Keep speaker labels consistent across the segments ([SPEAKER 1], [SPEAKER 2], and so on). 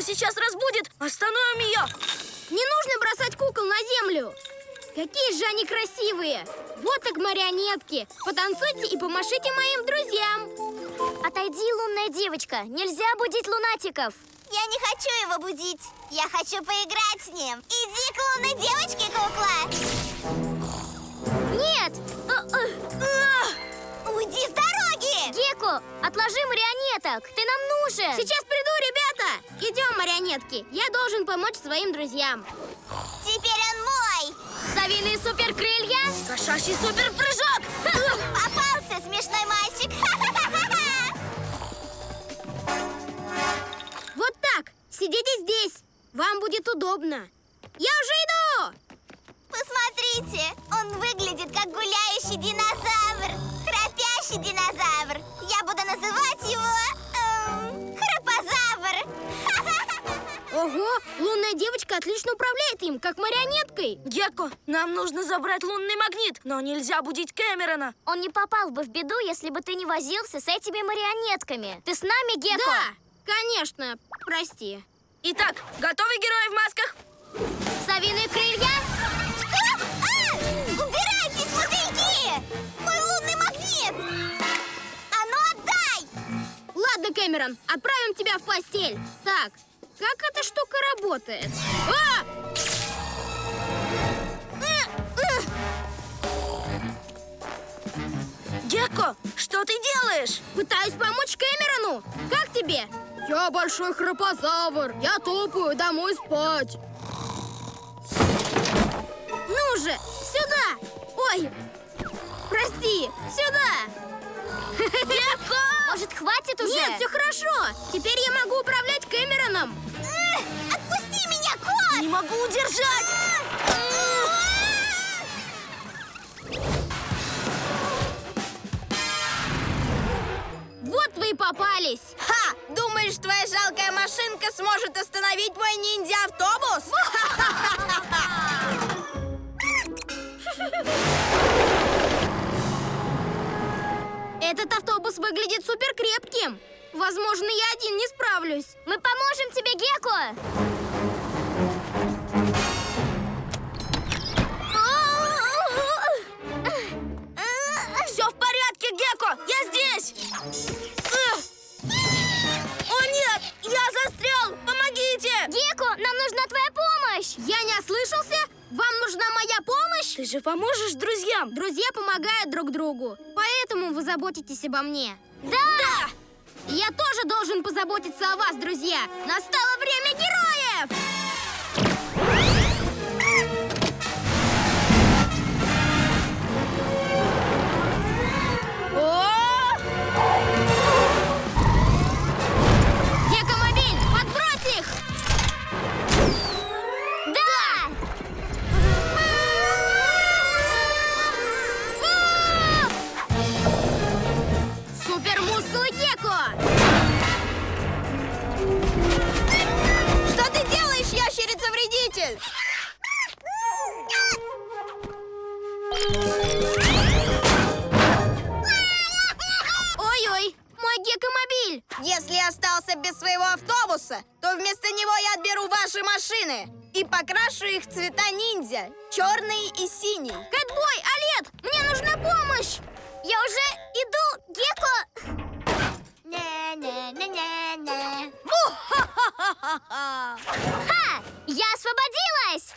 [SPEAKER 1] сейчас разбудит. Остановим ее.
[SPEAKER 2] Не нужно бросать кукол на землю. Какие же они красивые. Вот так марионетки. Потанцуйте и помашите моим друзьям.
[SPEAKER 3] Отойди, лунная девочка. Нельзя будить лунатиков.
[SPEAKER 4] Я не хочу его будить. Я хочу поиграть с ним. Иди к лунной девочке, кукла.
[SPEAKER 3] Нет!
[SPEAKER 4] Уйди с дороги!
[SPEAKER 3] Геко, отложи марионеток. Ты нам нужен.
[SPEAKER 2] Сейчас приду, ребята. Идем, марионетки. Я должен помочь своим друзьям.
[SPEAKER 4] Теперь он мой.
[SPEAKER 3] Совиные суперкрылья.
[SPEAKER 1] Кошачий суперпрыжок.
[SPEAKER 4] Попался, смешной мальчик.
[SPEAKER 2] Вот так. Сидите здесь. Вам будет удобно. Я уже иду.
[SPEAKER 4] Посмотрите, он выглядит как гуляющий динозавр. Храпящий динозавр. Я буду называть его Храпозавр.
[SPEAKER 2] Ого, лунная девочка отлично управляет им, как марионеткой.
[SPEAKER 1] Гекко, нам нужно забрать лунный магнит, но нельзя будить Кэмерона.
[SPEAKER 3] Он не попал бы в беду, если бы ты не возился с этими марионетками. Ты с нами, Геко?
[SPEAKER 2] Да, конечно. Прости.
[SPEAKER 1] Итак, готовы герои в масках?
[SPEAKER 3] Совиные крылья.
[SPEAKER 4] Убирайтесь, мотыльки! Мой лунный магнит! А ну отдай!
[SPEAKER 2] Ладно, Кэмерон, отправим тебя в постель. Так, как эта штука работает?
[SPEAKER 1] Гекко, что ты делаешь?
[SPEAKER 2] Пытаюсь помочь Кэмерону. Как тебе? Я большой храпозавр. Я топаю домой спать. Ну же, сюда! Ой, прости, сюда!
[SPEAKER 1] Гекко!
[SPEAKER 3] Может, хватит уже?
[SPEAKER 2] Нет, все хорошо. Теперь я могу управлять Кэмероном.
[SPEAKER 4] Отпусти меня, кот!
[SPEAKER 1] Не могу удержать!
[SPEAKER 2] Вот вы и попались.
[SPEAKER 1] Ха! Думаешь, твоя жалкая машинка сможет остановить мой ниндзя-автобус?
[SPEAKER 2] Этот автобус выглядит супер крепким. Возможно, я один не справлюсь.
[SPEAKER 3] Мы поможем тебе, Геко.
[SPEAKER 1] Все в порядке, Гекко! Я здесь! О нет! Я застрял! Помогите!
[SPEAKER 3] Геко, нам нужна твоя помощь.
[SPEAKER 2] Я не ослышался? Вам нужна моя помощь?
[SPEAKER 1] Ты же поможешь друзьям?
[SPEAKER 2] Друзья помогают друг другу. Поэтому вы заботитесь обо мне.
[SPEAKER 3] Да!
[SPEAKER 2] Я тоже должен позаботиться о вас, друзья. Настало время героев! Геккомобиль, подбрось их!
[SPEAKER 3] Да!
[SPEAKER 2] Супермускулы Гекко!
[SPEAKER 1] Что ты делаешь, ящерица-вредитель?
[SPEAKER 2] Ой-ой, мой Геккомобиль!
[SPEAKER 1] Если я остался без своего автобуса, то вместо него я отберу ваши машины и покрашу их в цвета ниндзя, черный и синий.
[SPEAKER 2] Кэтбой, Олет, мне нужна помощь!
[SPEAKER 3] Я уже иду, Геко. Ха! Я освободилась!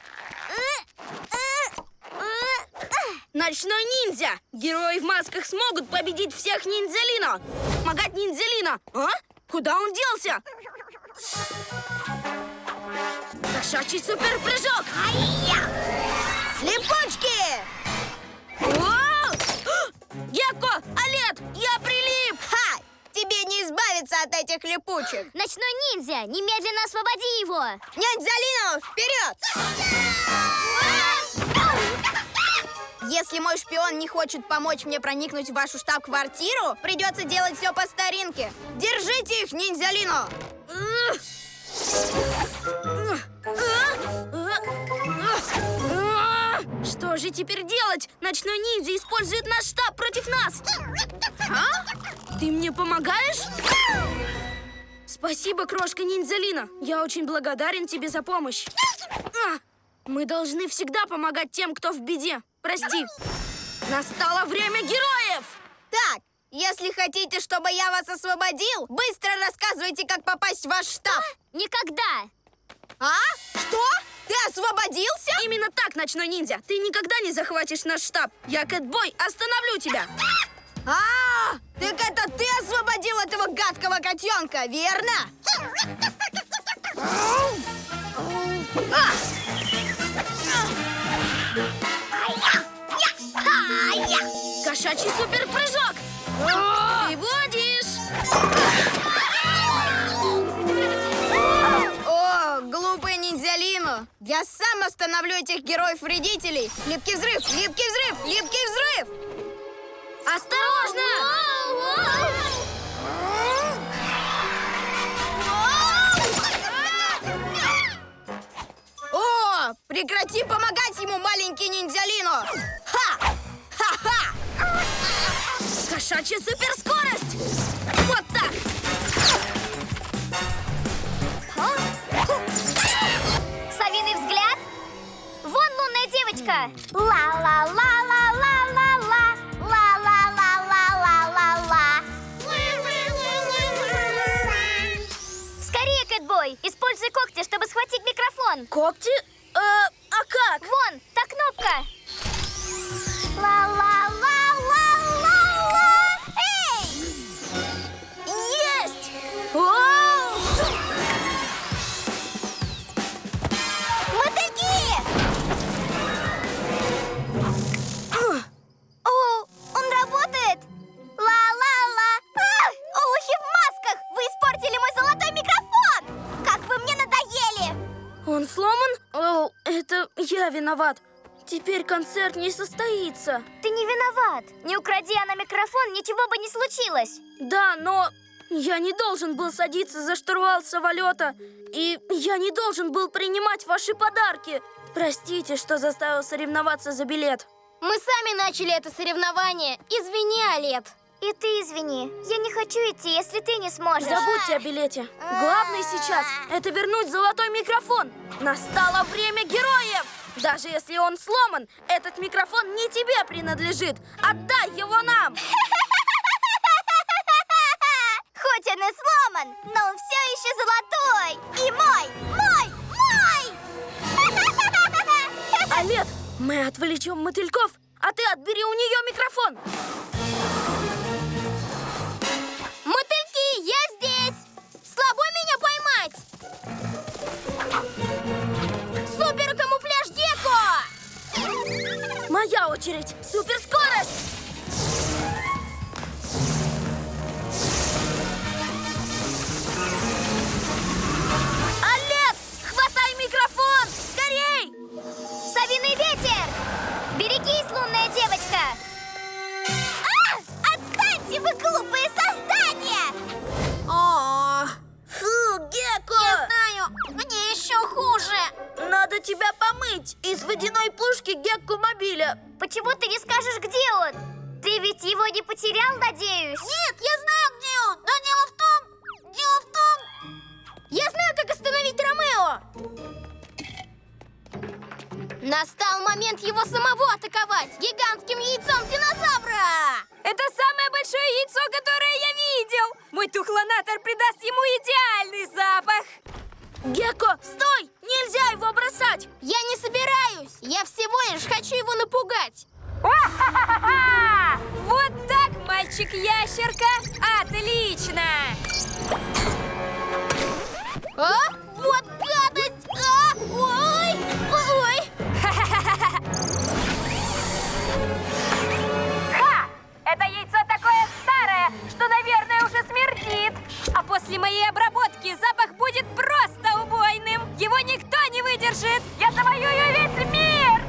[SPEAKER 1] Ночной ниндзя! Герои в масках смогут победить всех ниндзялино! Помогать ниндзялино! А? Куда он делся? Кошачий суперпрыжок! Слепочки! О! Гекко! Олет! Я прилип! Ха! Тебе не избавиться от этих липучек!
[SPEAKER 3] Ночной ниндзя, немедленно освободи его!
[SPEAKER 1] Ниндзялино, вперед! Если мой шпион не хочет помочь мне проникнуть в вашу штаб-квартиру, придется делать все по старинке. Держите их, ниндзялино! Что же теперь делать? Ночной ниндзя использует наш штаб против нас. А? Ты мне помогаешь?
[SPEAKER 2] Спасибо, крошка Ниндзялина. Я очень благодарен тебе за помощь. Мы должны всегда помогать тем, кто в беде. Прости. Настало время героев!
[SPEAKER 1] Так, если хотите, чтобы я вас освободил, быстро рассказывайте, как попасть в ваш штаб.
[SPEAKER 3] Никогда!
[SPEAKER 1] А? Что? Ты освободился?
[SPEAKER 2] Именно так, ночной ниндзя. Ты никогда не захватишь наш штаб. Я, Кэтбой, остановлю тебя.
[SPEAKER 1] Так это ты освободил этого гадкого котенка, верно?
[SPEAKER 2] Кошачий суперпрыжок. Ты водишь.
[SPEAKER 1] О, глупый ниндзялину! Я сам остановлю этих героев-вредителей! Липкий взрыв! Липкий взрыв! Липкий взрыв!
[SPEAKER 2] Осторожно!
[SPEAKER 1] О, прекрати помогать ему, маленький ниндзялину! Ха! Ха-ха!
[SPEAKER 2] Кошачья суперскорость! Вот так!
[SPEAKER 3] Совиный взгляд? Вон лунная девочка! Ла-ла-ла-ла-ла-ла-ла! Ла-ла-ла-ла-ла-ла-ла! Скорее, Кэтбой! Используй когти, чтобы схватить микрофон!
[SPEAKER 2] Когти? А как?
[SPEAKER 3] Вон, та кнопка! Ла-ла-ла-ла-ла-ла! Эй! Есть! Мотыльки! О, он работает! Ла-ла-ла! Олухи в масках! Вы испортили мой золотой микрофон! Как вы мне надоели!
[SPEAKER 2] Он сломан? О, это я виноват. Теперь концерт не состоится.
[SPEAKER 3] Ты не виноват. Не укради она микрофон, ничего бы не случилось.
[SPEAKER 2] Да, но я не должен был садиться за штурвал самолета. И я не должен был принимать ваши подарки. Простите, что заставил соревноваться за билет.
[SPEAKER 1] Мы сами начали это соревнование. Извини, Олет.
[SPEAKER 3] И ты извини. Я не хочу идти, если ты не сможешь.
[SPEAKER 2] Забудьте о билете. Главное сейчас – это вернуть золотой микрофон. Настало время героев! Даже если он сломан, этот микрофон не тебе принадлежит. Отдай его нам!
[SPEAKER 3] Хоть он и сломан, но он все еще золотой. И мой!
[SPEAKER 2] Олет, мы отвлечем мотыльков, а ты отбери у нее микрофон.
[SPEAKER 1] Мотыльки, я здесь! Слабо меня поймать! Супер-камуфляж Гекко!
[SPEAKER 2] Моя очередь. Суперскорость! Олет, хватай микрофон! Скорей!
[SPEAKER 3] Совиный ветер! Берегись, лунная девочка!
[SPEAKER 4] Отстаньте, вы глупые создания!
[SPEAKER 2] Фу, Гекко!
[SPEAKER 1] Знаю, мне еще хуже!
[SPEAKER 2] Надо тебя помыть из водяной пушки Гекко-мобиля.
[SPEAKER 3] Почему ты не скажешь, где он? Ты ведь его не потерял, надеюсь?
[SPEAKER 1] Нет, я знаю, где он! Но дело в том... Я знаю, как остановить Ромео! Настал момент его самого атаковать гигантским яйцом динозавра!
[SPEAKER 2] Это самое большое яйцо, которое я видел! Мой тухлонатор придаст ему идеальный запах! Гекко, стой! Нельзя его бросать!
[SPEAKER 1] Я не собираюсь! Я всего лишь хочу его напугать!
[SPEAKER 2] Вот так, мальчик-ящерка! Отлично!
[SPEAKER 1] А? Вот гадость! Ой! Ой!
[SPEAKER 2] Ха! Это яйцо такое старое, что, наверное, уже смердит. А после моей обработки запах будет просто убойным. Его никто не выдержит. Я завоюю весь мир!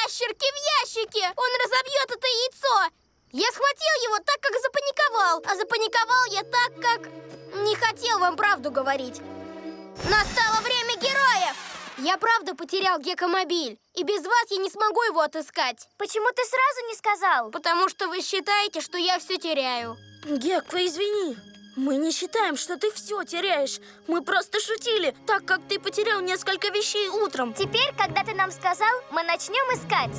[SPEAKER 1] Ящерки в ящике! Он разобьет это яйцо! Я схватил его так, как запаниковал. А запаниковал я так, как... не хотел вам правду говорить. Настало время героев! Я правда потерял Гекко-мобиль. И без вас я не смогу его отыскать.
[SPEAKER 3] Почему ты сразу не сказал?
[SPEAKER 1] Потому что вы считаете, что я все теряю.
[SPEAKER 2] Гекко, извини.
[SPEAKER 1] Мы не считаем, что ты все теряешь. Мы просто шутили, так как ты потерял несколько вещей утром.
[SPEAKER 3] Теперь, когда ты нам сказал, мы начнем искать.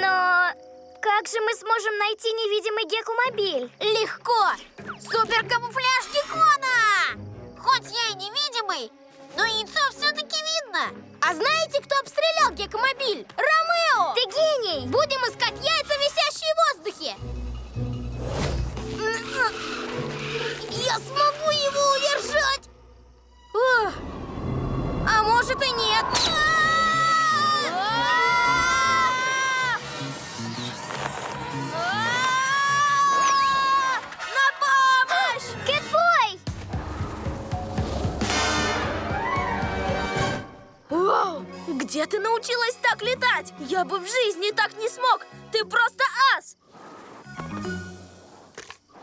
[SPEAKER 3] Но как же мы сможем найти невидимый Гекко-мобиль?
[SPEAKER 1] Легко! Суперкамуфляж Геккона! Хоть я и невидимый, но яйцо все-таки видно. А знаете, кто обстрелял Гекко-мобиль? Ромео!
[SPEAKER 3] Ты гений!
[SPEAKER 1] Будем искать яйца, висящие в воздухе. Я смогу его удержать! А может и нет. На помощь!
[SPEAKER 3] Кэтбой!
[SPEAKER 1] Вау! Где ты научилась так летать? Я бы в жизни так не смог! Ты просто ас!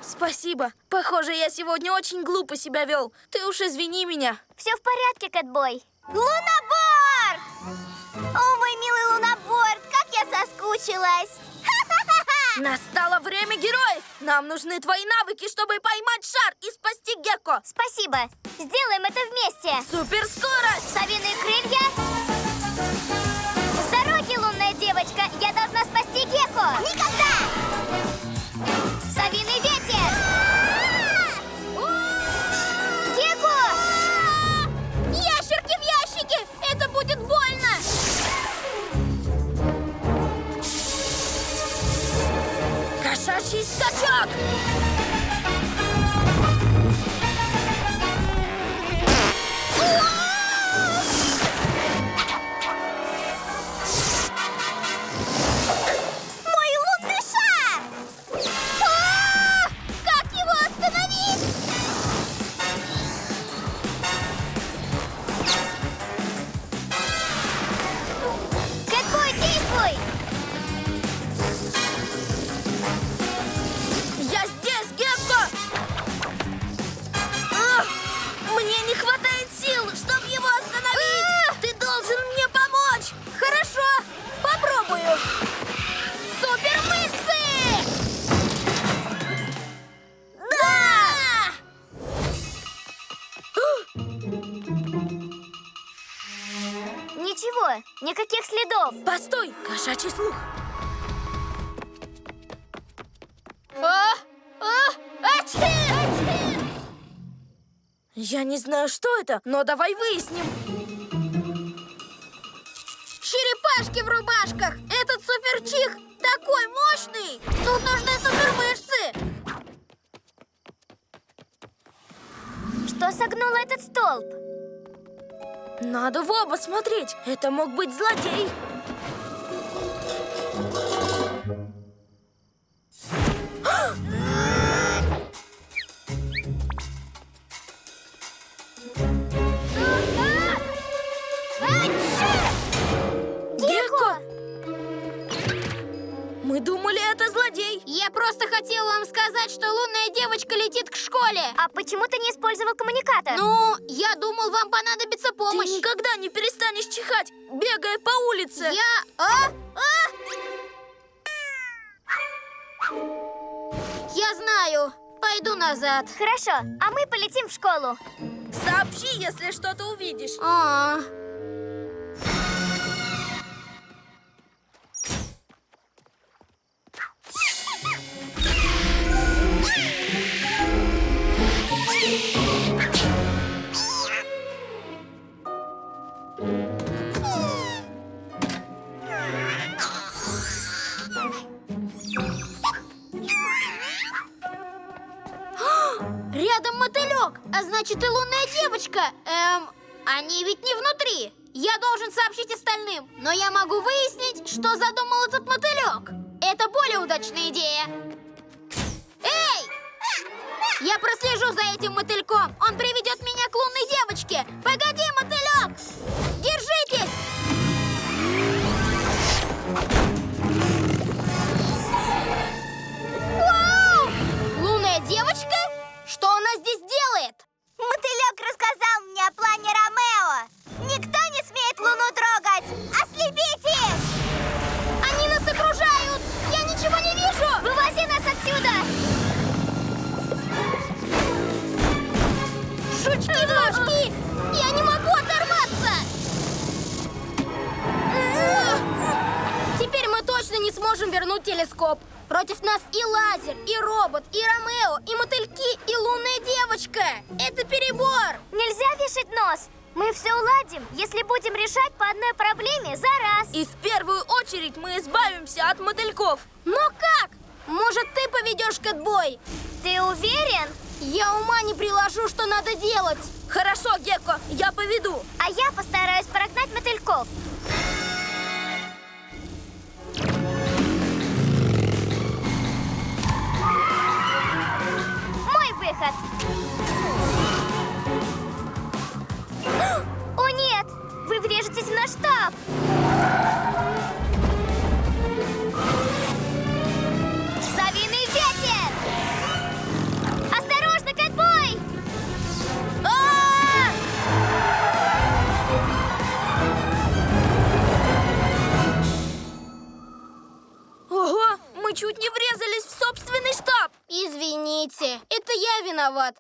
[SPEAKER 1] Спасибо. Похоже, я сегодня очень глупо себя вел. Ты уж извини меня.
[SPEAKER 3] Все в порядке, Кэтбой. Лунаборд! О, мой милый лунаборд, как я соскучилась!
[SPEAKER 1] Настало время героев! Нам нужны твои навыки, чтобы поймать шар и спасти Гекко!
[SPEAKER 3] Спасибо. Сделаем это вместе.
[SPEAKER 1] Суперскорость!
[SPEAKER 3] Совиные крылья. С дороги, лунная девочка. Я должна спасти Гекко. Никогда! Совиный ветер. Гекко!
[SPEAKER 1] Ящерки в ящике! Это будет больно! Кошачий скачок!
[SPEAKER 3] Мой лунный шар! Как его остановить? Кэтбой, действуй!
[SPEAKER 1] Я здесь, Гекко! Мне не хватает сил, чтобы его остановить! Ты должен мне помочь! Хорошо, попробую! Супермышцы! Да!
[SPEAKER 3] Ничего, никаких следов.
[SPEAKER 1] Постой, кошачий слух! Я не знаю, что это, но давай выясним. Черепашки в рубашках! Этот суперчих такой мощный! Тут нужны супермышцы!
[SPEAKER 3] Что согнуло этот столб?
[SPEAKER 1] Надо в оба смотреть. Это мог быть злодей. Гекко! Мы думали, это злодей. Я просто хотела вам сказать, что лунная девочка летит к школе.
[SPEAKER 3] А почему ты не использовал коммуникатор?
[SPEAKER 1] Ну, я думал, вам понадобится помощь. Ты никогда не перестанешь чихать, бегая по улице. Я знаю. Пойду назад.
[SPEAKER 3] Хорошо, а мы полетим в школу.
[SPEAKER 1] Сообщи, если что-то увидишь. Рядом мотылек, а значит и лунная девочка. Они ведь не внутри. Я должен сообщить остальным, но я могу выяснить, что задумал этот мотылек. Это более удачная идея. Эй! Я прослежу за этим мотыльком. Он приведет меня к лунной девочке. Погоди, мотылек! Держитесь! Вау! Лунная девочка? Что она здесь делает?
[SPEAKER 3] Мотылек рассказал мне о плане Ромео. Никто не смеет Луну трогать. Ослепите их!
[SPEAKER 1] Они нас окружают! Я ничего не вижу!
[SPEAKER 3] Вывози нас отсюда!
[SPEAKER 1] Ручки-ножки! Я не могу оторваться! Теперь мы точно не сможем вернуть телескоп. Против нас и лазер, и робот, и Ромео, и мотыльки, и лунная девочка. Это перебор.
[SPEAKER 3] Нельзя вешать нос. Мы все уладим, если будем решать по одной проблеме за раз.
[SPEAKER 2] И в первую очередь мы избавимся от мотыльков.
[SPEAKER 1] Но как? Может, ты поведешь кэтбой?
[SPEAKER 3] Ты уверен?
[SPEAKER 1] Я ума не приложу, что надо делать.
[SPEAKER 2] Хорошо, Гекко, я поведу.
[SPEAKER 3] А я постараюсь прогнать мотыльков. Мой выход. О нет! Вы врежетесь в наш штаб! Совиный ветер! Осторожно, кэтбой!
[SPEAKER 2] Ого, мы чуть не врезались в собственный штаб.
[SPEAKER 1] Извините, это я виноват.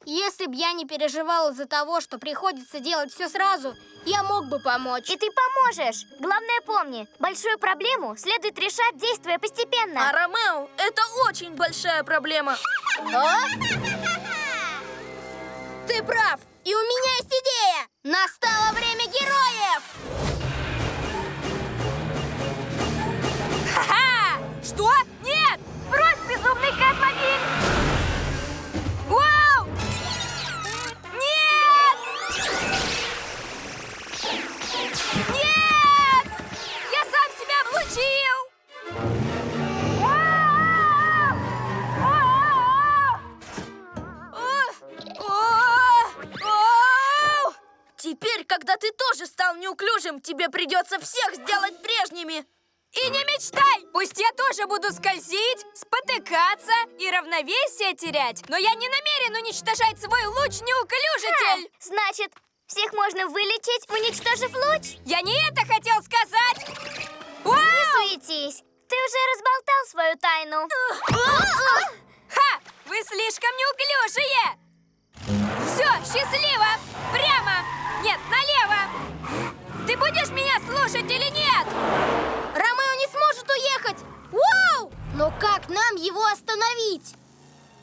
[SPEAKER 1] Если б я не переживал из-за того, что приходится делать все сразу, я мог бы помочь.
[SPEAKER 3] И ты поможешь. Главное помни, большую проблему следует решать, действуя постепенно.
[SPEAKER 2] А Ромео, это очень большая проблема.
[SPEAKER 1] Ты прав, и у меня есть идея. Настало время героев.
[SPEAKER 2] Ха-ха! Что? Нет! Брось безумный кэтмобиль! Вау! Нет! Нет! Я сам себя облучил! Теперь, когда ты тоже стал неуклюжим, тебе придется всех сделать прежними. И не мечтай! Пусть я тоже буду скользить, спотыкаться и равновесие терять, но я не намерен уничтожать свой луч-неуклюжитель!
[SPEAKER 3] Значит, всех можно вылечить, уничтожив луч?
[SPEAKER 2] Я не это хотел сказать!
[SPEAKER 3] Не суетись, ты уже разболтал свою тайну.
[SPEAKER 2] Ха! Вы слишком неуклюжие! Все, счастливо! Прямо! Нет, налево! Ты будешь меня слушать или нет?
[SPEAKER 1] Ромео не сможет уехать. Вау! Но как нам его остановить?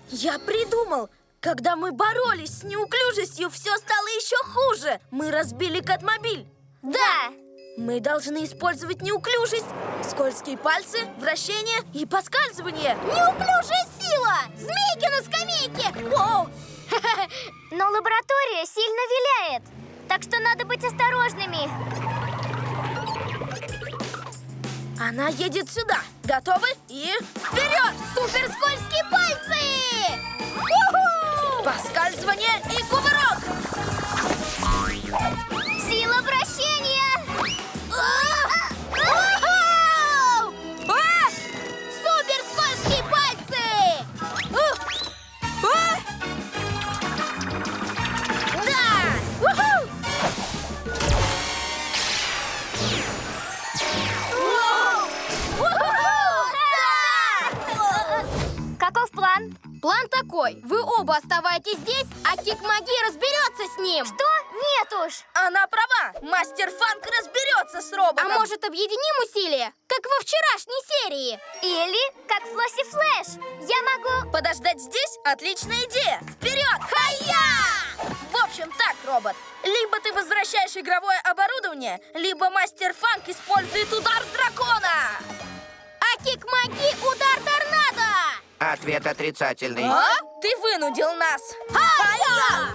[SPEAKER 2] Я придумал! Когда мы боролись с неуклюжестью, все стало еще хуже! Мы разбили кэтмобиль!
[SPEAKER 3] Да.
[SPEAKER 2] Мы должны использовать неуклюжесть, скользкие пальцы, вращение и поскальзывание.
[SPEAKER 1] Неуклюжая сила! Змейки на скамейке! Воу!
[SPEAKER 3] Но лаборатория сильно виляет, так что надо быть осторожными.
[SPEAKER 2] Она едет сюда. Готовы? И вперед!
[SPEAKER 1] Суперскользкие пальцы! Уху!
[SPEAKER 2] Поскальзывание и кувырок!
[SPEAKER 3] Сила вращения!
[SPEAKER 1] Уху! Суперскользкие пальцы! Да! Уху!
[SPEAKER 3] Каков план?
[SPEAKER 1] План такой. Вы оба оставайтесь здесь, а Кик-Маги разберется с ним.
[SPEAKER 3] Что? Нет уж.
[SPEAKER 2] Она права! Мастер Фанк разберется с роботом!
[SPEAKER 1] А может, объединим усилия, как во вчерашней серии?
[SPEAKER 3] Или как Флосси Флэш. Я могу...
[SPEAKER 2] Подождать здесь? Отличная идея! Вперед! Хайя! В общем так, робот. Либо ты возвращаешь игровое оборудование, либо Мастер Фанк использует удар дракона!
[SPEAKER 1] А Кик-Маги удар торнадо!
[SPEAKER 5] Ответ отрицательный.
[SPEAKER 2] А? Ты вынудил нас!
[SPEAKER 1] Хайя!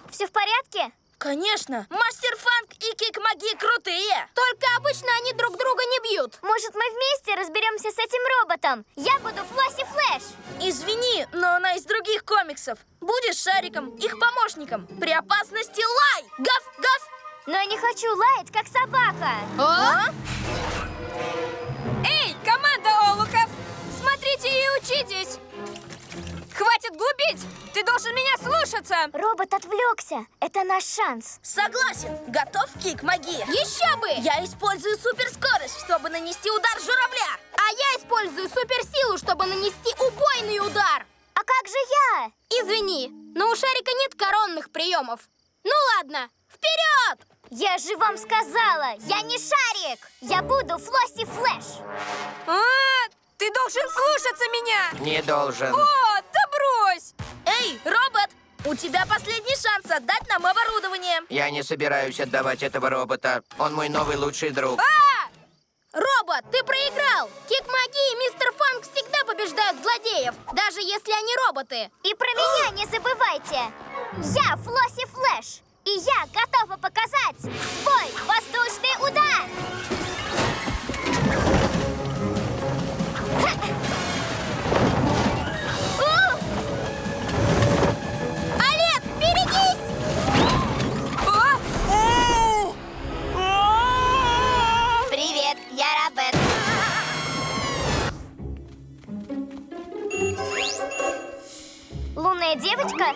[SPEAKER 3] Все в порядке?
[SPEAKER 2] Конечно! Мастер Фанк и Кик-Маги крутые!
[SPEAKER 1] Только обычно они друг друга не бьют.
[SPEAKER 3] Может, мы вместе разберемся с этим роботом? Я буду Флосси Флэш.
[SPEAKER 2] Извини, но она из других комиксов. Будешь Шариком, их помощником. При опасности лай! Гав, гав!
[SPEAKER 3] Но я не хочу лаять, как собака.
[SPEAKER 2] Эй, команда олухов! Смотрите и учитесь! Хватит глупить! Ты должен меня слушаться!
[SPEAKER 3] Робот отвлекся. Это наш шанс.
[SPEAKER 2] Согласен. Готов, Кик-Маги?
[SPEAKER 1] Еще бы!
[SPEAKER 2] Я использую суперскорость, чтобы нанести удар журавля.
[SPEAKER 1] А я использую суперсилу, чтобы нанести убойный удар.
[SPEAKER 3] А как же я?
[SPEAKER 1] извини, но у Шарика нет коронных приемов. Ну ладно, вперед!
[SPEAKER 3] Я же вам сказала, я не Шарик! Я буду Флосси Флэш!
[SPEAKER 2] Ты должен слушаться меня!
[SPEAKER 5] Не должен.
[SPEAKER 2] О, да брось!
[SPEAKER 1] Эй, робот! У тебя последний шанс отдать нам оборудование.
[SPEAKER 5] Я не собираюсь отдавать этого робота. Он мой новый лучший друг.
[SPEAKER 1] Робот, ты проиграл! Кик Маги и Мистер Фанк всегда побеждают злодеев, даже если они роботы.
[SPEAKER 3] И про меня не забывайте! Я Флосси Флэш! И я готова показать свой воздушный удар!
[SPEAKER 1] Олег, берегись!
[SPEAKER 4] Привет, я Робет.
[SPEAKER 3] Лунная девочка?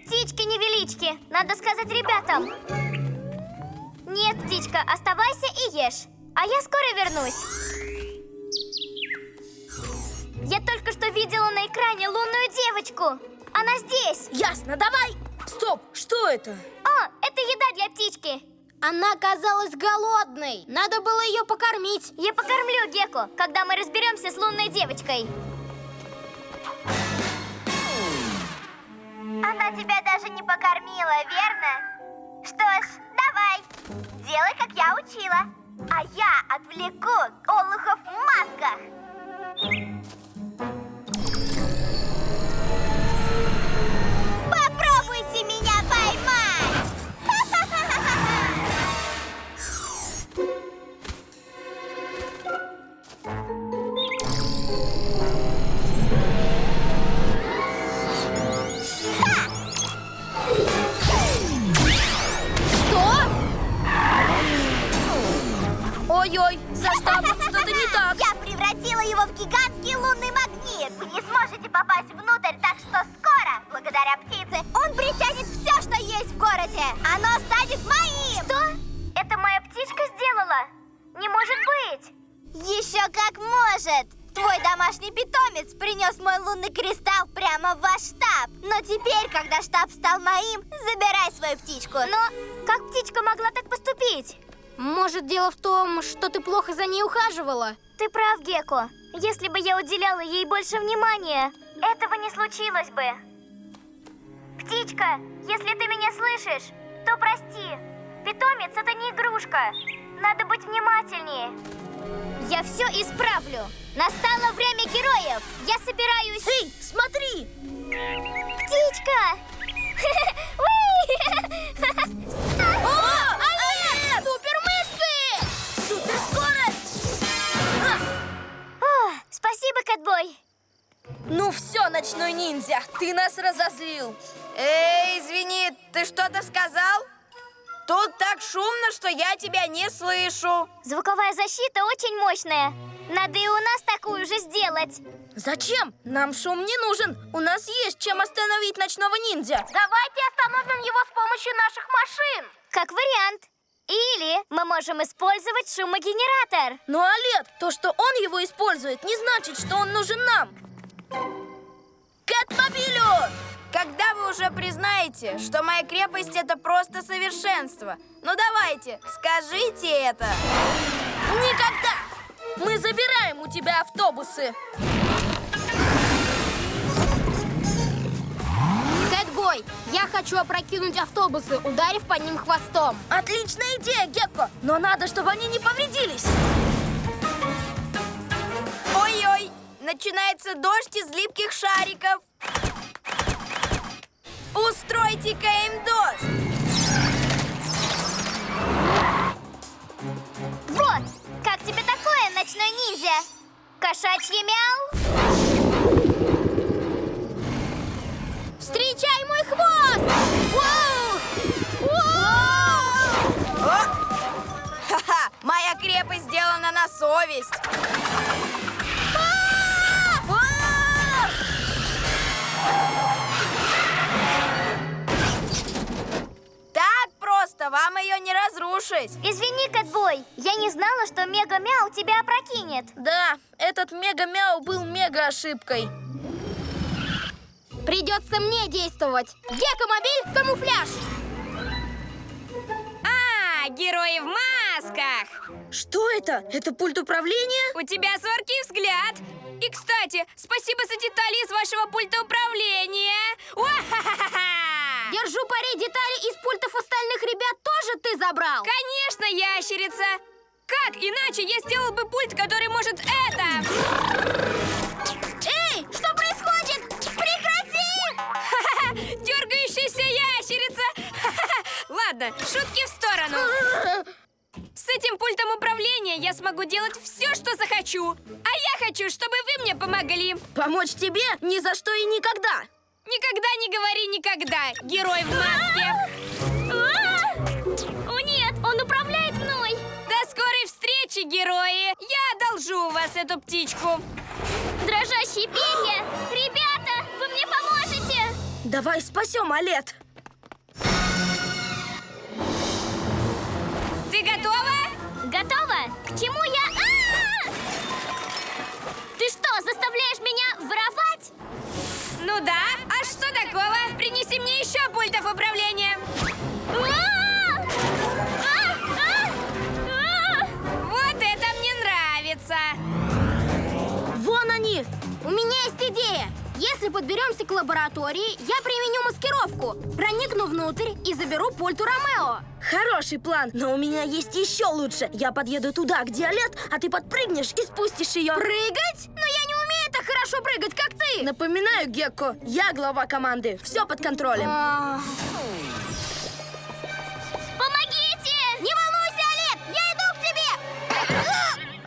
[SPEAKER 3] Птички-невелички, надо сказать ребятам. Нет, птичка, оставайся и ешь. А я скоро вернусь. Я только что видела на экране лунную девочку. Она здесь.
[SPEAKER 1] Ясно, давай! Стоп, что это?
[SPEAKER 3] О, это еда для птички.
[SPEAKER 1] Она казалась голодной. Надо было ее покормить.
[SPEAKER 3] Я покормлю Гекку, когда мы разберемся с лунной девочкой. Она тебя даже не покормила, верно? Что ж, давай, делай, как я учила. А я отвлеку олухов в масках. Попробуйте меня поймать!
[SPEAKER 1] Ой-ой, со штабом что-то не так.
[SPEAKER 3] Я превратила его в гигантский лунный магнит. Вы не сможете попасть внутрь, так что скоро, благодаря птице, он притянет все, что есть в городе. Оно станет моим. Что? Это моя птичка сделала? Не может быть. Еще как может. Твой домашний питомец принес мой лунный кристалл прямо в ваш штаб. Но теперь, когда штаб стал моим, забирай свою птичку. Но как птичка могла так поступить?
[SPEAKER 1] Может, дело в том, что ты плохо за ней ухаживала?
[SPEAKER 3] Ты прав, Гекко. Если бы я уделяла ей больше внимания, этого не случилось бы. Птичка, если ты меня слышишь, то прости. Питомец — это не игрушка. Надо быть внимательнее. Я все исправлю. Настало время героев. Я собираюсь...
[SPEAKER 1] Эй, смотри!
[SPEAKER 3] Птичка!
[SPEAKER 1] О, Олег! Супермышцы! Суперскорость!
[SPEAKER 3] Спасибо, Кэтбой.
[SPEAKER 1] Ну все, ночной ниндзя, ты нас разозлил.
[SPEAKER 2] Эй, извини, ты что-то сказал? Тут так шумно, что я тебя не слышу.
[SPEAKER 3] Звуковая защита очень мощная. Надо и у нас такую же сделать.
[SPEAKER 1] Зачем? Нам шум не нужен. У нас есть чем остановить ночного ниндзя. Давайте остановим его с помощью наших машин.
[SPEAKER 3] Как вариант. Или мы можем использовать шумогенератор.
[SPEAKER 1] Но, Олег, то, что он его использует, не значит, что он нужен нам. Кэтмобилю!
[SPEAKER 2] Когда вы уже признаете, что моя крепость — это просто совершенство? Ну давайте, скажите это.
[SPEAKER 1] Никогда! Мы забираем у тебя автобусы. Кэтбой, я хочу опрокинуть автобусы, ударив по ним хвостом. Отличная идея, Гекко, но надо, чтобы они не повредились.
[SPEAKER 2] Ой-ой, начинается дождь из липких шариков. Устройте-ка им дождь.
[SPEAKER 3] Вот, как тебе такое, ночной ниндзя? Кошачье мяу?
[SPEAKER 1] Встречай мой хвост! Воу!
[SPEAKER 2] Ха-ха, моя крепость сделана на совесть. Так просто вам ее не разрушить.
[SPEAKER 3] Извини, Кэтбой, я не знала, что Мега-мяу тебя опрокинет.
[SPEAKER 1] Да, этот мега-мяу был мега-ошибкой. Придется мне действовать. Геккомобиль, камуфляж.
[SPEAKER 2] Герои в масках!
[SPEAKER 6] Что это? Это пульт управления?
[SPEAKER 2] У тебя зоркий взгляд. И, кстати, спасибо за детали из вашего пульта управления. Уа-ха-ха-ха!
[SPEAKER 1] Держу пари, детали из пультов остальных ребят тоже ты забрал?
[SPEAKER 2] Конечно, ящерица! Как иначе я сделал бы пульт, который может это?
[SPEAKER 1] Эй, что происходит?
[SPEAKER 2] Ха-ха-ха! Дергающаяся ящерица! Ха-ха-ха! Ладно, шутки в сторону. С этим пультом управления я смогу делать все, что захочу. А я хочу, чтобы вы мне помогли.
[SPEAKER 6] Помочь тебе ни за что и никогда.
[SPEAKER 2] Никогда не говори никогда, герой в маске.
[SPEAKER 1] О нет, он управляет мной.
[SPEAKER 2] До скорой встречи, герои. Я одолжу у вас эту птичку.
[SPEAKER 1] Дрожащие перья. Ребята, вы мне поможете?
[SPEAKER 6] Давай спасем Олет.
[SPEAKER 2] Ты готова?
[SPEAKER 1] Готова? К чему я? Ты что, заставляешь меня воровать?
[SPEAKER 2] Ну да. А что такого? Принеси мне еще пультов управления. Вот это мне нравится.
[SPEAKER 6] Вон они.
[SPEAKER 1] У меня есть идея. Если подберемся к лаборатории, я применю маскировку. Проникну внутрь и заберу пульт у Ромео.
[SPEAKER 6] Хороший план, но у меня есть еще лучше. Я подъеду туда, где Олет, а ты подпрыгнешь и спустишь ее.
[SPEAKER 1] Прыгать? Но я не умею так хорошо прыгать, как ты.
[SPEAKER 6] Напоминаю, Гекко, я глава команды. Все под контролем.
[SPEAKER 1] Помогите! Не волнуйся, Олет! Я иду к тебе!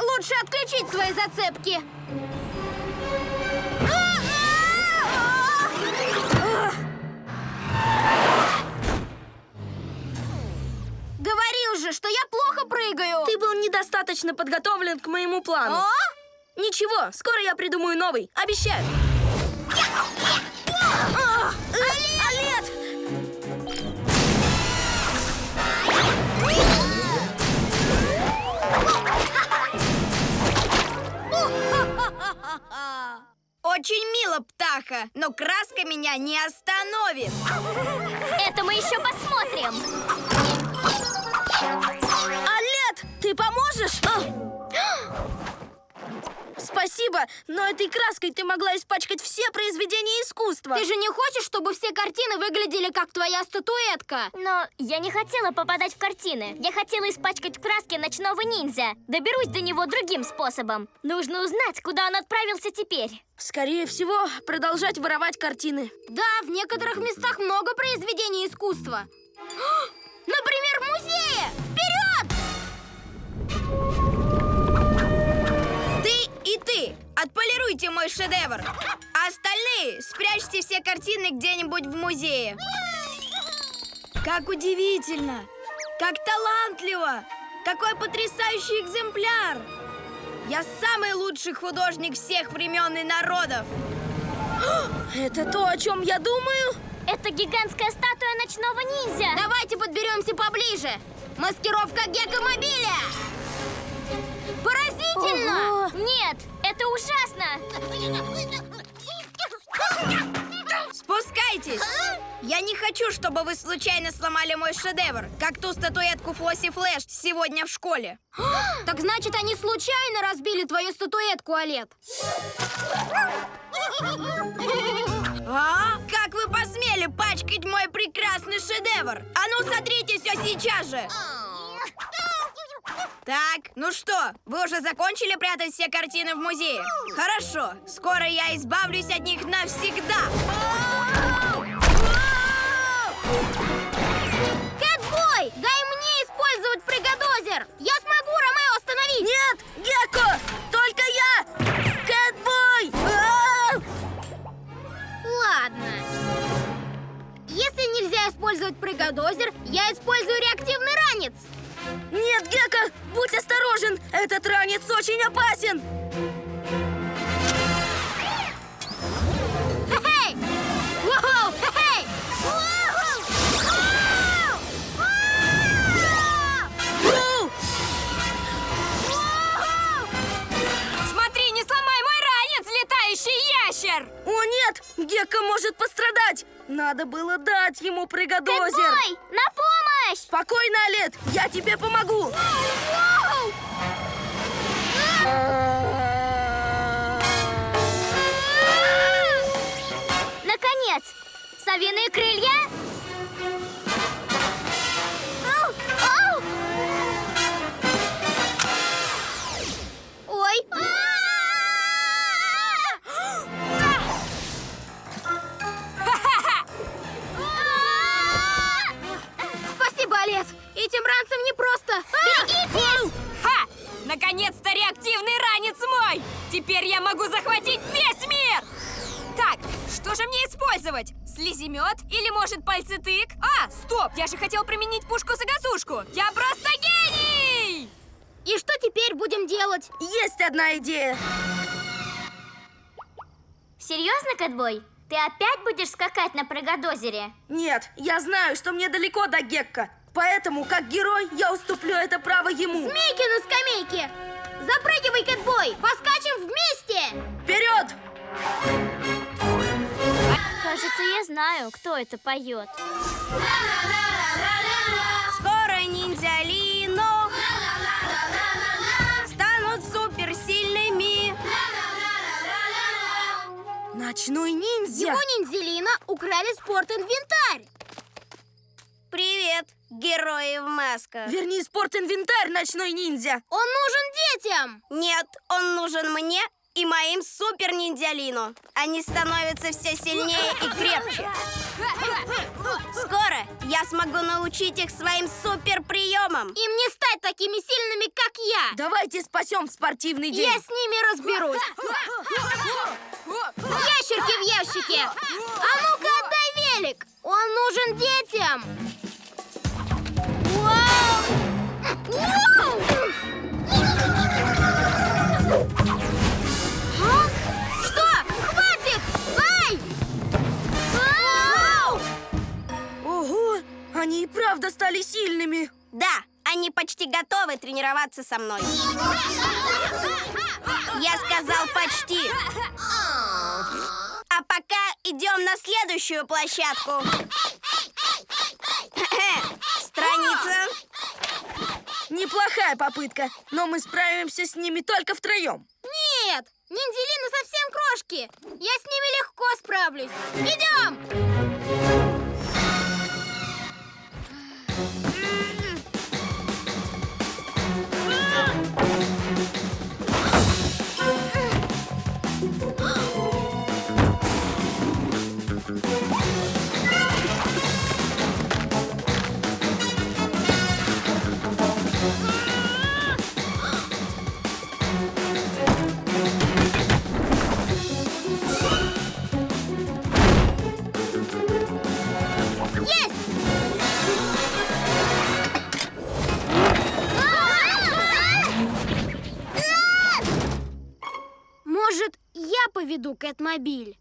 [SPEAKER 1] Лучше отключить свои зацепки. Говорил же, что я плохо прыгаю.
[SPEAKER 6] Ты был недостаточно подготовлен к моему плану.
[SPEAKER 1] А?
[SPEAKER 6] Ничего, скоро я придумаю новый. Обещаю. Олет!
[SPEAKER 2] Очень мило, птаха, но краска меня не остановит.
[SPEAKER 1] Это мы еще посмотрим.
[SPEAKER 6] Олет, ты поможешь? Спасибо, но этой краской ты могла испачкать все произведения искусства.
[SPEAKER 1] Ты же не хочешь, чтобы все картины выглядели как твоя статуэтка?
[SPEAKER 3] Но я не хотела попадать в картины. Я хотела испачкать в краске ночного ниндзя. Доберусь до него другим способом. Нужно узнать, куда он отправился теперь.
[SPEAKER 6] Скорее всего, продолжать воровать картины.
[SPEAKER 1] Да, в некоторых местах много произведений искусства. Например, в музее! Вперед!
[SPEAKER 2] И ты, отполируйте мой шедевр. А остальные спрячьте все картины где-нибудь в музее. Как удивительно! Как талантливо! Какой потрясающий экземпляр! Я самый лучший художник всех времен и народов.
[SPEAKER 6] Это то, о чем я думаю?
[SPEAKER 3] Это гигантская статуя ночного ниндзя.
[SPEAKER 1] Давайте подберемся поближе. Маскировка геккомобиля! Поразительно!
[SPEAKER 3] Нет, это ужасно.
[SPEAKER 2] Спускайтесь! Я не хочу, чтобы вы случайно сломали мой шедевр, как ту статуэтку Флосси Флэш сегодня в школе.
[SPEAKER 1] Так значит, они случайно разбили твою статуэтку, Олет?
[SPEAKER 2] А? Как вы посмели пачкать мой прекрасный шедевр? А ну, сотрите все сейчас же! Так, ну что, вы уже закончили прятать все картины в музее? Хорошо, скоро я избавлюсь от них навсегда.
[SPEAKER 1] Кэтбой, дай мне использовать прыгодозер! Я смогу Ромео остановить!
[SPEAKER 6] Нет, Гекко! Только я! Кэтбой!
[SPEAKER 1] Ладно. Если нельзя использовать прыгодозер, я использую реактивный ранец.
[SPEAKER 6] Нет, Гекко, будь осторожен! Этот ранец очень опасен!
[SPEAKER 1] Хе-хей! Воу! Хе-хей! Воу!
[SPEAKER 6] Воу!
[SPEAKER 2] Смотри, не сломай мой ранец, летающий ящер! ящер!
[SPEAKER 6] О нет, Гекко может пострадать. Надо было дать ему прыгодозер.
[SPEAKER 3] Кэтбой, на помощь!
[SPEAKER 6] Спокойно, Олет, я тебе помогу.
[SPEAKER 3] Наконец! Совиные крылья! Ау! Ау!
[SPEAKER 1] Ой! Спасибо, Олет! Этим ранцам непросто! Берегитесь!
[SPEAKER 2] Ха! Наконец-то реактивный ранец мой! Теперь я могу захватить весь мир! Так, что же мне использовать? Слиземет или, может, пальцетык? А, стоп! Я же хотел применить пушку-загазушку! Я просто гений!
[SPEAKER 1] И что теперь будем делать?
[SPEAKER 6] Есть одна идея.
[SPEAKER 3] Серьезно, Кэтбой? Ты опять будешь скакать на прыгодозере?
[SPEAKER 6] Нет, я знаю, что мне далеко до Гекко. Поэтому, как герой, я уступлю это право ему.
[SPEAKER 1] Змейки на скамейке! Запрыгивай, Кэтбой! Поскачем вместе!
[SPEAKER 6] Вперед!
[SPEAKER 3] Кажется, я знаю, кто это поет.
[SPEAKER 2] Скоро ниндзя-лино станут суперсильными.
[SPEAKER 6] Ночной ниндзя.
[SPEAKER 1] Его ниндзелина украли спорт-инвентарь!
[SPEAKER 2] Привет, герои в масках.
[SPEAKER 6] Верни спорт-инвентарь, ночной ниндзя.
[SPEAKER 1] Он нужен детям!
[SPEAKER 2] Нет, он нужен мне и моим супер-ниндзя-лину. Они становятся все сильнее и крепче. Скоро я смогу научить их своим супер-приемам.
[SPEAKER 1] Им не стать такими сильными, как я!
[SPEAKER 6] Давайте спасем спортивный день.
[SPEAKER 1] Я с ними разберусь! Ящерки в ящике! А ну-ка отдай велик! Он нужен детям! А? Что? Хватит! Ай!
[SPEAKER 6] Ого, они и правда стали сильными.
[SPEAKER 2] Да, они почти готовы тренироваться со мной. Я сказал почти. А пока идем на следующую площадку. Страница.
[SPEAKER 6] Неплохая попытка, но мы справимся с ними только втроем.
[SPEAKER 1] Нет! Ниндзелины совсем крошки! Я с ними легко справлюсь! Идем! Может, я поведу Кэтмобиль?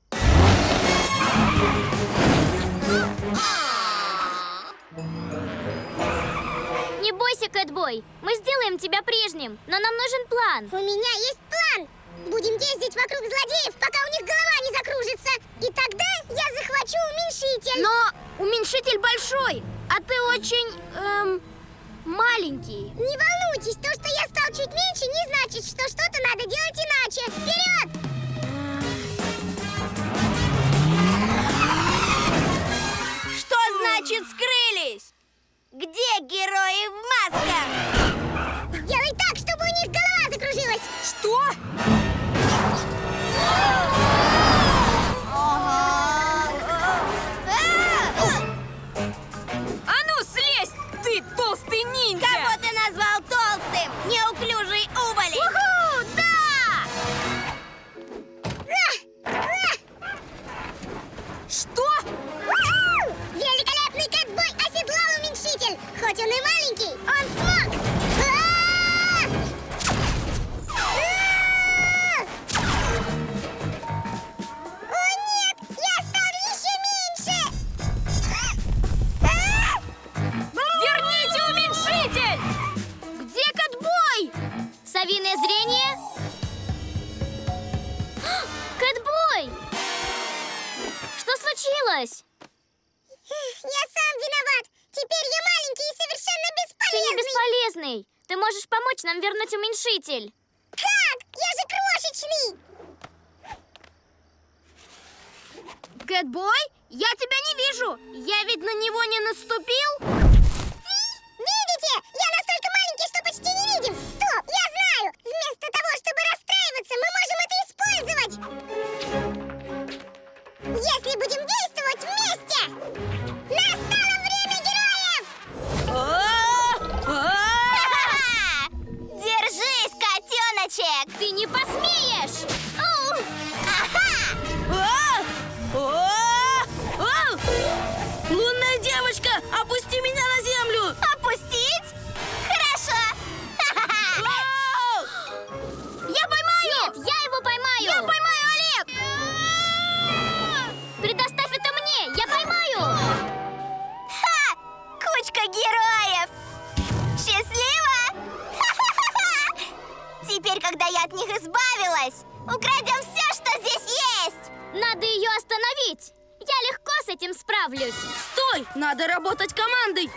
[SPEAKER 3] Не бойся, Кэтбой. Мы сделаем тебя прежним, но нам нужен план.
[SPEAKER 4] У меня есть план. Будем ездить вокруг злодеев, пока у них голова не закружится. И тогда я захвачу уменьшитель.
[SPEAKER 1] Но уменьшитель большой, а ты очень, маленький.
[SPEAKER 4] Не волнуйтесь, то, что я стал чуть меньше, не значит, что что-то надо делать иначе. Вперед!
[SPEAKER 2] Что значит скрылись? Где герои в масках?
[SPEAKER 4] Сделай так, чтобы у них голова закружилась.
[SPEAKER 2] Что? А ну слезь, ты толстый ниндзя! Кого ты назвал толстым? Неуклюжий уболи!
[SPEAKER 1] Уху! Да!
[SPEAKER 2] случилось?
[SPEAKER 4] Я сам виноват. Теперь я маленький и совершенно
[SPEAKER 2] Ты не
[SPEAKER 4] бесполезный.
[SPEAKER 2] бесполезный. Ты можешь помочь нам вернуть уменьшитель.
[SPEAKER 4] Как? Я же крошечный.
[SPEAKER 1] Кэтбой, я тебя не вижу. Я ведь на него не наступил.
[SPEAKER 4] Видите? Я настолько маленький, что почти не видим. Стоп, я знаю. Вместо того, чтобы расстраиваться, мы можем это использовать. Если будем действовать вместе. Настало время героев! Держись, котеночек!
[SPEAKER 2] Ты не посмеешь!
[SPEAKER 6] Лунная девочка, опусти меня на землю!
[SPEAKER 4] Опустить? Хорошо!
[SPEAKER 1] Я поймаю!
[SPEAKER 2] Нет, я его поймаю!
[SPEAKER 1] Я поймаю, Олег!
[SPEAKER 2] Предоставь это мне! Я поймаю!
[SPEAKER 4] Ха! Кучка героев! Счастливо! Теперь, когда я от них избавилась, украдем все, что здесь есть!
[SPEAKER 2] Надо ее остановить! Я легко с этим справлюсь!
[SPEAKER 6] Стой! Надо работать командой!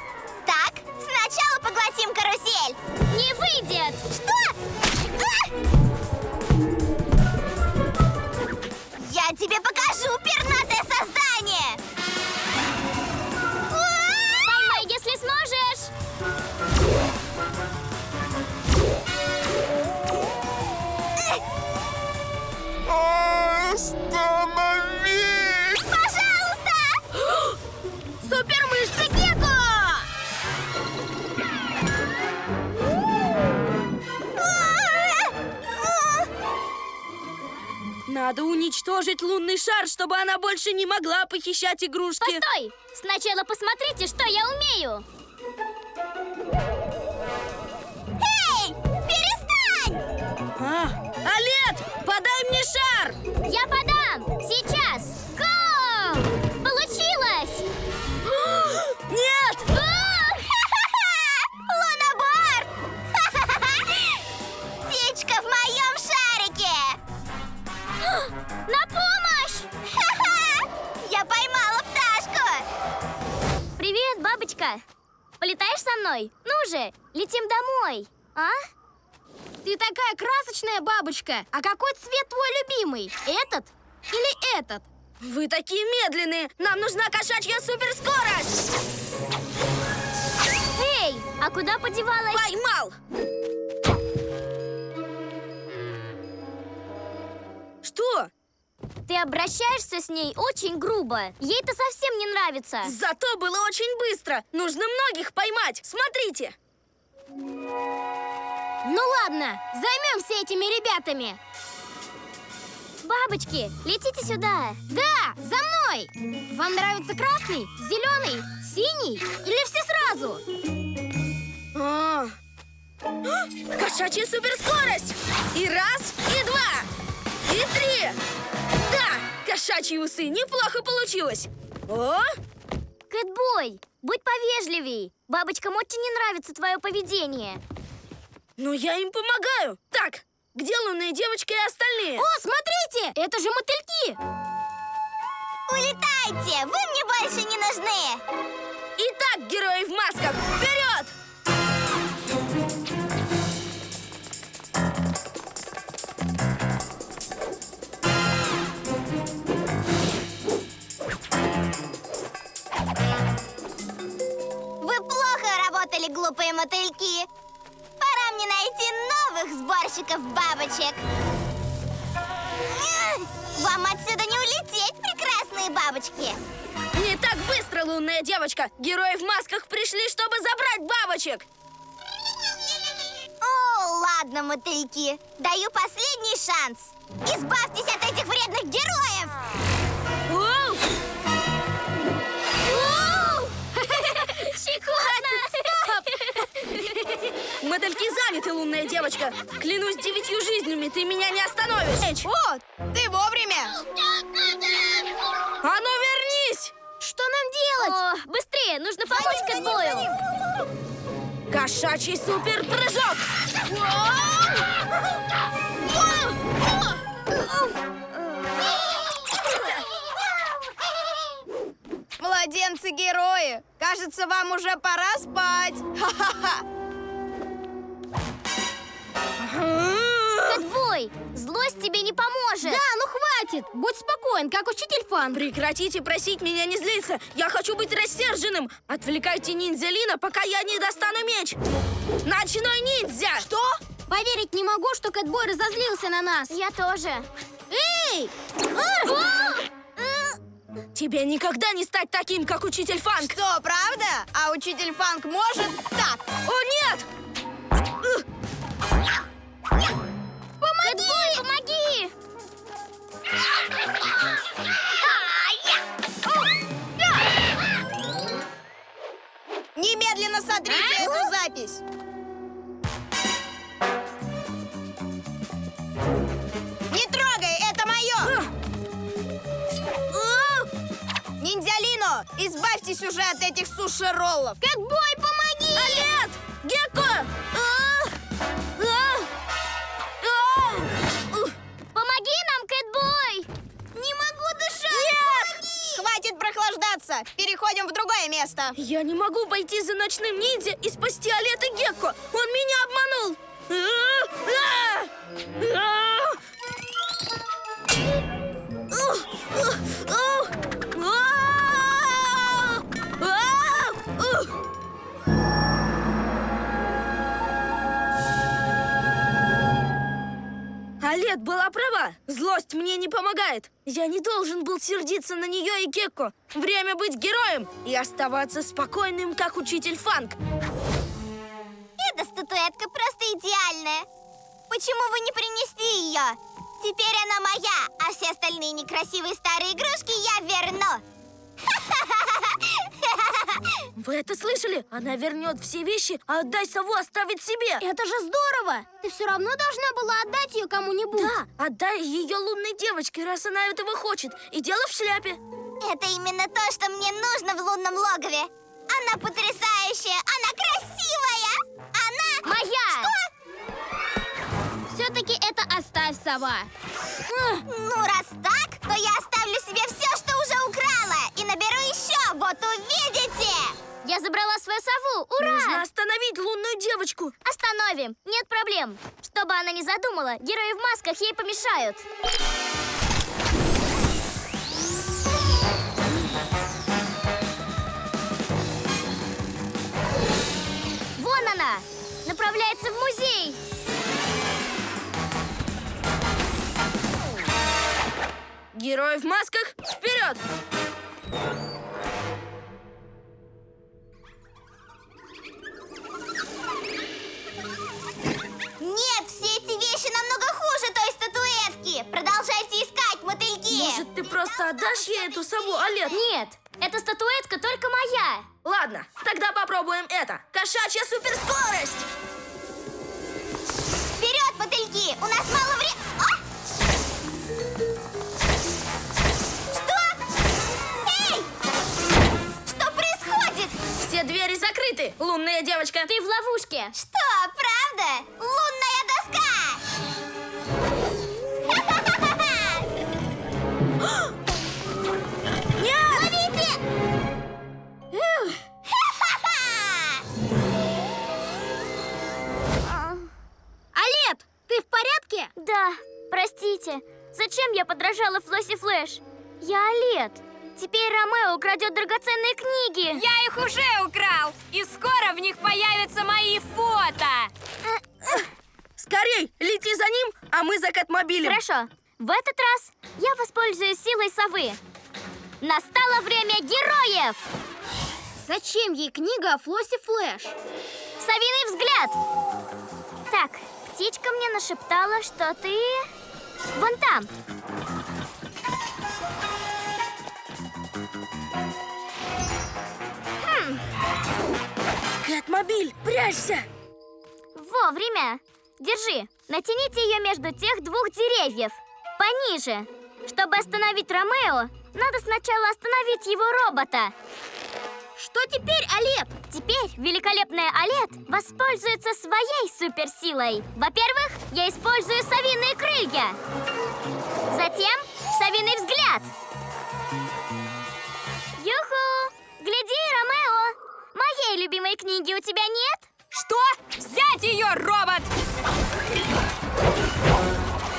[SPEAKER 4] Так, сначала поглотим карусель.
[SPEAKER 2] Не выйдет!
[SPEAKER 4] Что? Я тебе покажу, пернатое создание!
[SPEAKER 2] Поймай, если сможешь!
[SPEAKER 4] Пожалуйста!
[SPEAKER 1] Супермышца Гекко!
[SPEAKER 6] Надо уничтожить лунный шар, чтобы она больше не могла похищать игрушки.
[SPEAKER 2] Постой! Сначала посмотрите, что я умею!
[SPEAKER 4] Эй, перестань!
[SPEAKER 6] Алет, подай мне шар!
[SPEAKER 2] Я подам! Сейчас! Го! Получилось!
[SPEAKER 6] Нет!
[SPEAKER 4] Луноборд! Птичка в моем шарике!
[SPEAKER 2] На помощь!
[SPEAKER 4] Я поймала пташку!
[SPEAKER 2] Привет, бабочка! Полетаешь со мной? Ну же, летим домой! А?
[SPEAKER 1] Ты такая красочная бабочка. А какой цвет твой любимый? Этот или этот?
[SPEAKER 6] Вы такие медленные! Нам нужна кошачья суперскорость!
[SPEAKER 2] Эй, а куда подевалась?
[SPEAKER 6] Поймал! Что?
[SPEAKER 2] Ты обращаешься с ней очень грубо. Ей это совсем не нравится.
[SPEAKER 6] Зато было очень быстро. Нужно многих поймать. Смотрите.
[SPEAKER 1] Ну ладно, займемся этими ребятами.
[SPEAKER 2] Бабочки, летите сюда.
[SPEAKER 1] Да, за мной! Вам нравится красный, зеленый, синий или все сразу?
[SPEAKER 6] Кошачья суперскорость! И раз, и два, и три. Да, кошачьи усы, неплохо получилось. О,
[SPEAKER 2] Кэтбой, будь повежливей. Бабочкам очень не нравится твое поведение.
[SPEAKER 6] ну я им помогаю. Так, где лунная девочка и остальные?
[SPEAKER 1] О, смотрите, это же мотыльки!
[SPEAKER 4] Улетайте! Вы мне больше не нужны!
[SPEAKER 6] Итак, герои в масках, вперед!
[SPEAKER 4] Вы плохо работали, глупые мотыльки. Пора мне найти новых сборщиков бабочек. Вам отсюда не улететь, прекрасные бабочки.
[SPEAKER 6] Не так быстро, лунная девочка. Герои в масках пришли, чтобы забрать бабочек.
[SPEAKER 4] О, ладно, мотыльки. Даю последний шанс. Избавьтесь от этих вредных героев.
[SPEAKER 6] Оу!
[SPEAKER 2] Щекотно!
[SPEAKER 6] Мотыльки заняты, лунная девочка. Клянусь 9 жизнями, ты меня не остановишь.
[SPEAKER 1] О, ты вовремя!
[SPEAKER 6] А ну вернись!
[SPEAKER 1] Что нам делать?
[SPEAKER 2] О, быстрее, нужно помочь Кэтбою.
[SPEAKER 6] Кошачий суперпрыжок!
[SPEAKER 2] Танцы-герои! Кажется, вам уже пора спать! Ха-ха-ха!
[SPEAKER 1] Кэтбой, злость тебе не поможет. Да, ну хватит. Будь спокоен, как учитель Фан.
[SPEAKER 6] Прекратите просить меня не злиться. Я хочу быть рассерженным. Отвлекайте ниндзя Лина, пока я не достану меч. Ночной ниндзя! Что?
[SPEAKER 1] Поверить не могу, что Кэтбой разозлился на нас. Я тоже. Эй!
[SPEAKER 6] Тебе никогда не стать таким, как учитель Фанг.
[SPEAKER 2] Что, правда? А учитель Фанг может так?
[SPEAKER 6] О, нет!
[SPEAKER 1] Кэтбой, помоги!
[SPEAKER 2] Немедленно сотрите эту запись! Не трогай, это мое! Ниндзялино, избавьтесь уже от этих суши-роллов!
[SPEAKER 1] Кэтбой, помоги!
[SPEAKER 6] Олет! Гекко!
[SPEAKER 1] Помоги нам, Кэтбой! Не могу дышать!
[SPEAKER 2] Нет! Хватит прохлаждаться! Переходим в другое место!
[SPEAKER 6] Я не могу пойти за ночным ниндзя и спасти Олет и Гекко. Он меня обманул. Олет была права. Злость мне не помогает. Я не должен был сердиться на нее и Гекко. Время быть героем и оставаться спокойным, как учитель Фанг.
[SPEAKER 3] Эта статуэтка просто идеальная. Почему вы не принесли ее? Теперь она моя, а все остальные некрасивые старые игрушки я верну.
[SPEAKER 6] Вы это слышали? Она вернет все вещи, а отдай сову оставить себе.
[SPEAKER 1] Это же здорово! Ты все равно должна была отдать ее кому-нибудь.
[SPEAKER 6] Да, отдай ее лунной девочке, раз она этого хочет. И дело в шляпе.
[SPEAKER 3] Это именно то, что мне нужно в лунном логове. Она потрясающая, она красивая, она...
[SPEAKER 1] Моя! Все-таки это оставь, сова.
[SPEAKER 3] Ну, раз так, то я оставлю себе все, что уже украла, и наберу еще, вот увидите!
[SPEAKER 1] Я забрала свою сову! Ура!
[SPEAKER 6] Нужно остановить лунную девочку.
[SPEAKER 1] Остановим! Нет проблем! Чтобы она не задумала, герои в масках ей помешают. Вон она! Направляется в музей!
[SPEAKER 6] Герои в масках, вперед!
[SPEAKER 3] Нет, все эти вещи намного хуже той статуэтки. Продолжайте искать, мотыльки.
[SPEAKER 6] Может, ты просто отдашь ей эту сову, Олет?
[SPEAKER 1] Нет, эта статуэтка только моя!
[SPEAKER 6] Ладно, тогда попробуем это. Кошачья суперскорость!
[SPEAKER 3] Вперед, мотыльки! У нас мало времени. Что происходит?
[SPEAKER 6] Все двери закрыты, лунная девочка.
[SPEAKER 1] Ты в ловушке!
[SPEAKER 3] Что, правда? Лунная доска!
[SPEAKER 6] Нет!
[SPEAKER 3] Ловите!
[SPEAKER 1] Олет, ты в порядке? Да, простите. Зачем я подражала Флосси Флэш? Я Олет. Теперь Ромео украдет драгоценные книги.
[SPEAKER 2] Я их уже украл! И скоро в них появятся мои фото!
[SPEAKER 6] Скорей, лети за ним, а мы за Кэтмобилем.
[SPEAKER 1] Хорошо. В этот раз я воспользуюсь силой совы. Настало время героев! Зачем ей книга о Флосси Флэш? Совиный взгляд! Так, птичка мне нашептала, что ты... вон там.
[SPEAKER 6] Кэтмобиль, прячься!
[SPEAKER 1] Вовремя! Держи, натяните ее между тех двух деревьев. Пониже. Чтобы остановить Ромео, надо сначала остановить его робота. Что теперь, Олет? Теперь великолепная Олет воспользуется своей суперсилой. Во-первых, я использую совиные крылья. Затем совиный взгляд. Юху!
[SPEAKER 3] моей любимой книги у тебя нет?
[SPEAKER 2] Что? Взять ее, робот!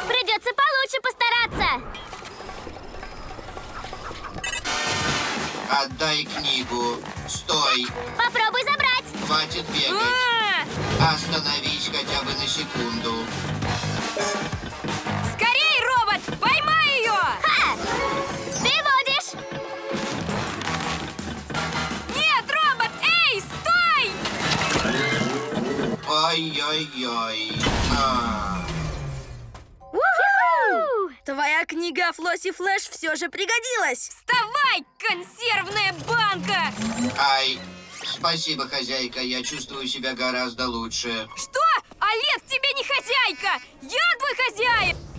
[SPEAKER 3] Придется получше постараться.
[SPEAKER 7] Отдай книгу. Стой.
[SPEAKER 3] Попробуй забрать.
[SPEAKER 7] Хватит бегать. Остановись хотя бы на секунду.
[SPEAKER 2] Скорей, робот! Поймай ее!
[SPEAKER 3] Ха! Ты водишь.
[SPEAKER 2] Нет, робот! Эй, стой!
[SPEAKER 7] Ой-ой-ой.
[SPEAKER 6] Твоя книга о Флосси Флэш все же пригодилась.
[SPEAKER 2] Вставай, консервная банка!
[SPEAKER 7] Ай. Спасибо, хозяйка. Я чувствую себя гораздо лучше.
[SPEAKER 2] Что? Олег тебе не хозяйка! Я твой хозяин!